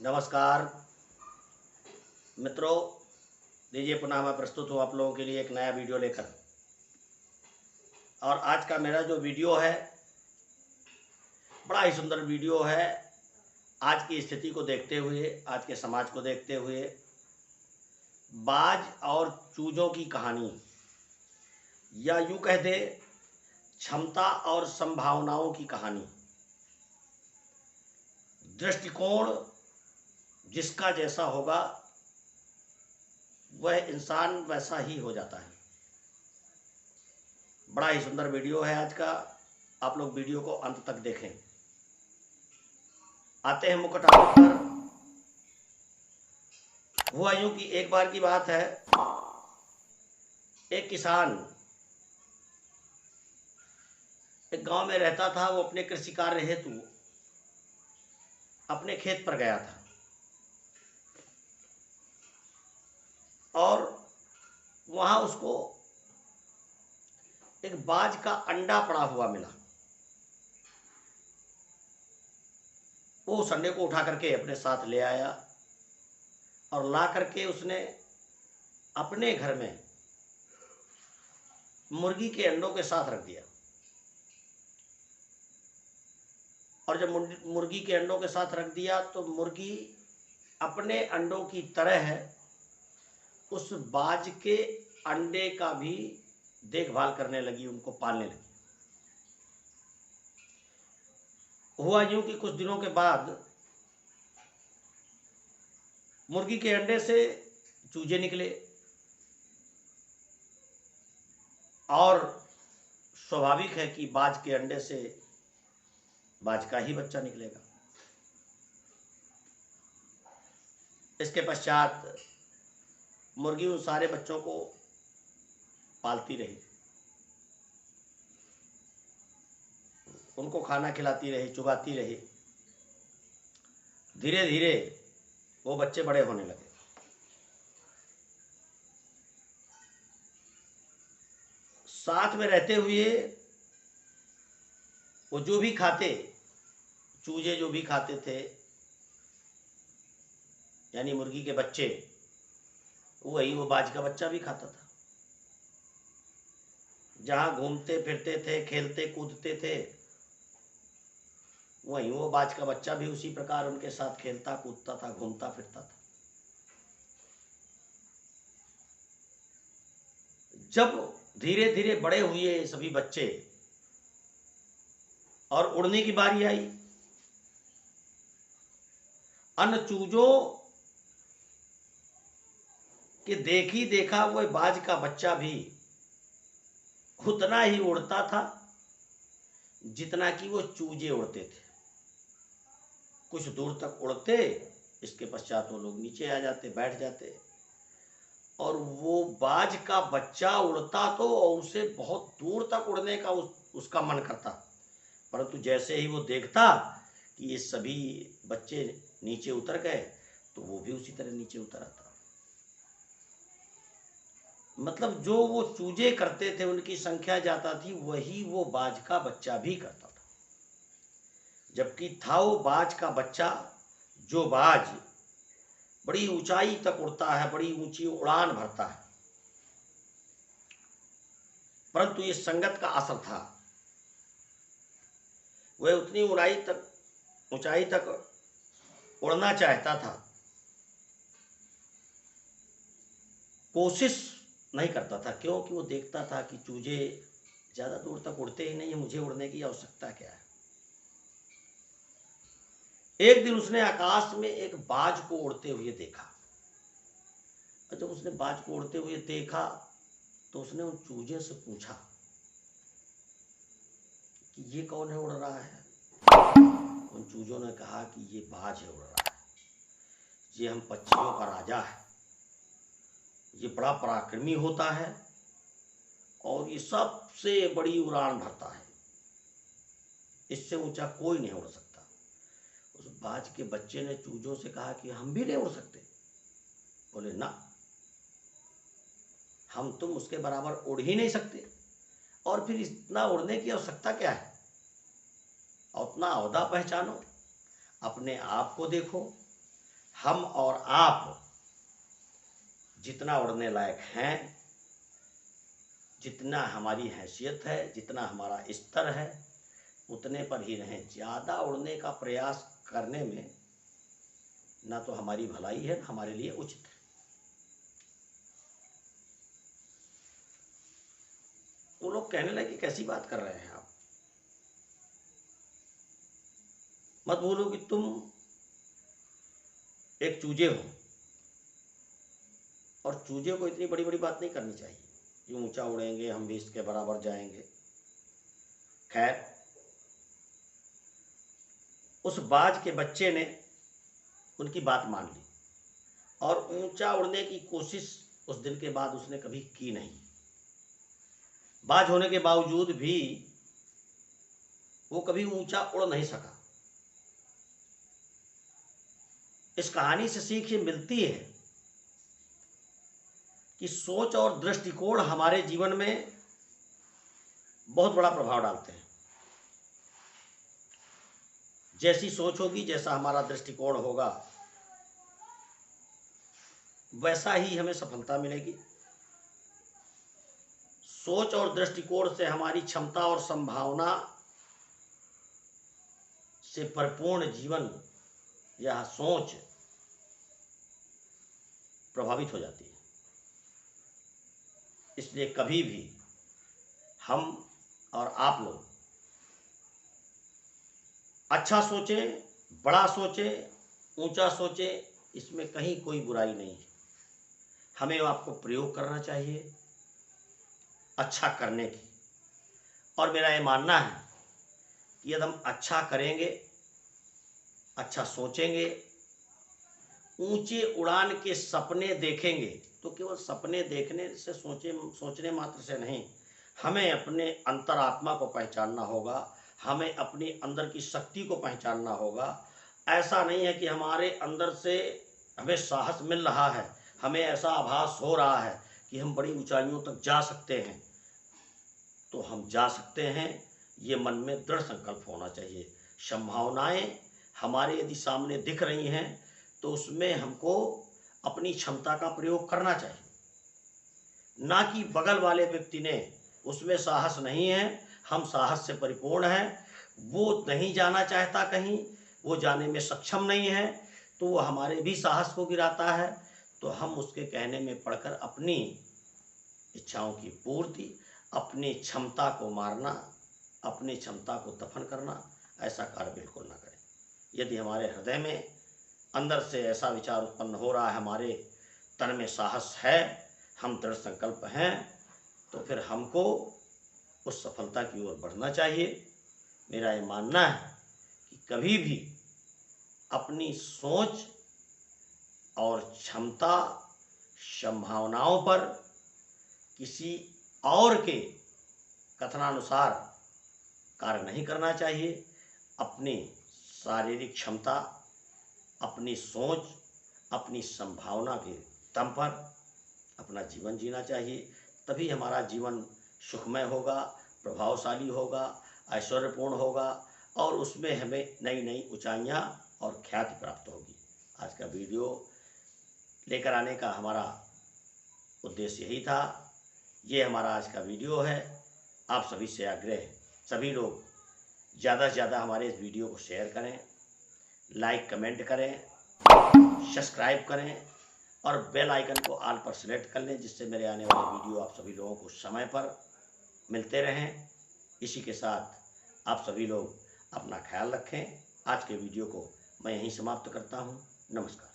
नमस्कार मित्रों, दीजिए पुनः मैं प्रस्तुत हूँ आप लोगों के लिए एक नया वीडियो लेकर। और आज का मेरा जो वीडियो है बड़ा ही सुंदर वीडियो है। आज की स्थिति को देखते हुए, आज के समाज को देखते हुए, बाज और चूजों की कहानी, या यूँ कह दे क्षमता और संभावनाओं की कहानी। दृष्टिकोण जिसका जैसा होगा वह इंसान वैसा ही हो जाता है। बड़ा ही सुंदर वीडियो है आज का, आप लोग वीडियो को अंत तक देखें। आते हैं मुख्य टॉपिक पर। हुआ यूं कि एक बार की बात है, एक किसान एक गांव में रहता था। वो अपने कृषि कार्य हेतु अपने खेत पर गया था और वहां उसको एक बाज का अंडा पड़ा हुआ मिला। वो उस अंडे को उठा करके अपने साथ ले आया और ला करके उसने अपने घर में मुर्गी के अंडों के साथ रख दिया। और जब मुर्गी के अंडों के साथ रख दिया तो मुर्गी अपने अंडों की तरह उस बाज के अंडे का भी देखभाल करने लगी, उनको पालने लगी। हुआ यूं कि कुछ दिनों के बाद मुर्गी के अंडे से चूजे निकले और स्वाभाविक है कि बाज के अंडे से बाज का ही बच्चा निकलेगा। इसके पश्चात मुर्गी उन सारे बच्चों को पालती रही, उनको खाना खिलाती रही, चुगाती रही। धीरे धीरे वो बच्चे बड़े होने लगे। साथ में रहते हुए वो जो भी खाते, चूजे जो भी खाते थे, यानी मुर्गी के बच्चे, वही वो बाज का बच्चा भी खाता था। जहां घूमते फिरते थे, खेलते कूदते थे, वहीं वो बाज का बच्चा भी उसी प्रकार उनके साथ खेलता कूदता था, घूमता फिरता था। जब धीरे धीरे बड़े हुए सभी बच्चे और उड़ने की बारी आई, अन्य चूजों के देखी देखा वो बाज का बच्चा भी उतना ही उड़ता था जितना कि वो चूजे उड़ते थे। कुछ दूर तक उड़ते, इसके पश्चात वो लोग नीचे आ जाते, बैठ जाते। और वो बाज का बच्चा उड़ता तो उसे बहुत दूर तक उड़ने का उसका मन करता, परंतु जैसे ही वो देखता कि ये सभी बच्चे नीचे उतर गए तो वो भी उसी तरह नीचे उतर आता। मतलब जो वो चूजे करते थे, उनकी संख्या ज्यादा थी, वही वो बाज का बच्चा भी करता था। जबकि था वो बाज का बच्चा, जो बाज बड़ी ऊंचाई तक उड़ता है, बड़ी ऊंची उड़ान भरता है, परंतु ये संगत का असर था। वह उतनी ऊंचाई तक उड़ना चाहता था, कोशिश नहीं करता था। क्योंकि वो देखता था कि चूजे ज्यादा दूर तक उड़ते ही नहीं है, मुझे उड़ने की आवश्यकता क्या है। एक दिन उसने आकाश में एक बाज को उड़ते हुए देखा। और जब उसने बाज को उड़ते हुए देखा तो उसने उन चूजे से पूछा कि ये कौन है उड़ रहा है। उन चूजों ने कहा कि ये बाज है उड़ रहा है, ये हम पक्षियों का राजा है, ये बड़ा पराक्रमी होता है और ये सबसे बड़ी उड़ान भरता है, इससे ऊंचा कोई नहीं उड़ सकता। उस बाज के बच्चे ने चूजों से कहा कि हम भी नहीं उड़ सकते। बोले ना, हम तुम उसके बराबर उड़ ही नहीं सकते, और फिर इतना उड़ने की आवश्यकता क्या है। अपना ओहदा पहचानो, अपने आप को देखो, हम और आप जितना उड़ने लायक हैं, जितना हमारी हैसियत है, जितना हमारा स्तर है, उतने पर ही रहें। ज़्यादा उड़ने का प्रयास करने में ना तो हमारी भलाई है, ना हमारे लिए उचित है। वो लोग कहने लगे कैसी बात कर रहे हैं आप, मत बोलो कि तुम एक चूजे हो। और चूजे को इतनी बड़ी बड़ी बात नहीं करनी चाहिए कि ऊंचा उड़ेंगे, हम भी इसके बराबर जाएंगे। खैर, उस बाज के बच्चे ने उनकी बात मान ली और ऊंचा उड़ने की कोशिश उस दिन के बाद उसने कभी की नहीं। बाज होने के बावजूद भी वो कभी ऊंचा उड़ नहीं सका। इस कहानी से सीख ये मिलती है कि सोच और दृष्टिकोण हमारे जीवन में बहुत बड़ा प्रभाव डालते हैं। जैसी सोच होगी, जैसा हमारा दृष्टिकोण होगा, वैसा ही हमें सफलता मिलेगी। सोच और दृष्टिकोण से हमारी क्षमता और संभावना से परिपूर्ण जीवन या सोच प्रभावित हो जाती है। इसलिए कभी भी हम और आप लोग अच्छा सोचें, बड़ा सोचें, ऊंचा सोचें, इसमें कहीं कोई बुराई नहीं है। हमें आपको प्रयोग करना चाहिए अच्छा करने की। और मेरा ये मानना है कि यदि हम अच्छा करेंगे, अच्छा सोचेंगे, ऊंचे उड़ान के सपने देखेंगे, तो केवल सपने देखने से सोचने मात्र से नहीं, हमें अपने अंतरात्मा को पहचानना होगा, हमें अपने अंदर की शक्ति को पहचानना होगा। ऐसा नहीं है कि हमारे अंदर से हमें साहस मिल रहा है, हमें ऐसा आभास हो रहा है कि हम बड़ी ऊंचाइयों तक जा सकते हैं, तो हम जा सकते हैं। ये मन में दृढ़ संकल्प होना चाहिए। संभावनाएं हमारे यदि सामने दिख रही हैं तो उसमें हमको अपनी क्षमता का प्रयोग करना चाहिए, ना कि बगल वाले व्यक्ति ने उसमें साहस नहीं है, हम साहस से परिपूर्ण हैं, वो नहीं जाना चाहता कहीं, वो जाने में सक्षम नहीं है, तो वो हमारे भी साहस को गिराता है। तो हम उसके कहने में पड़कर अपनी इच्छाओं की पूर्ति, अपनी क्षमता को मारना, अपनी क्षमता को दफन करना, ऐसा कार्य बिल्कुल ना करें। यदि हमारे हृदय में अंदर से ऐसा विचार उत्पन्न हो रहा है, हमारे तन में साहस है, हम दृढ़ संकल्प हैं, तो फिर हमको उस सफलता की ओर बढ़ना चाहिए। मेरा ये मानना है कि कभी भी अपनी सोच और क्षमता, संभावनाओं पर किसी और के कथनानुसार कार्य नहीं करना चाहिए। अपनी शारीरिक क्षमता, अपनी सोच, अपनी संभावना के दम पर अपना जीवन जीना चाहिए। तभी हमारा जीवन सुखमय होगा, प्रभावशाली होगा, ऐश्वर्यपूर्ण होगा और उसमें हमें नई नई ऊंचाइयां और ख्याति प्राप्त होगी। आज का वीडियो लेकर आने का हमारा उद्देश्य यही था। ये हमारा आज का वीडियो है। आप सभी से आग्रह है, सभी लोग ज़्यादा से ज़्यादा हमारे इस वीडियो को शेयर करें, लाइक कमेंट करें, सब्सक्राइब करें और बेल आइकन को ऑल पर सेलेक्ट कर लें, जिससे मेरे आने वाले वीडियो आप सभी लोगों को समय पर मिलते रहें। इसी के साथ आप सभी लोग अपना ख्याल रखें। आज के वीडियो को मैं यहीं समाप्त करता हूँ। नमस्कार।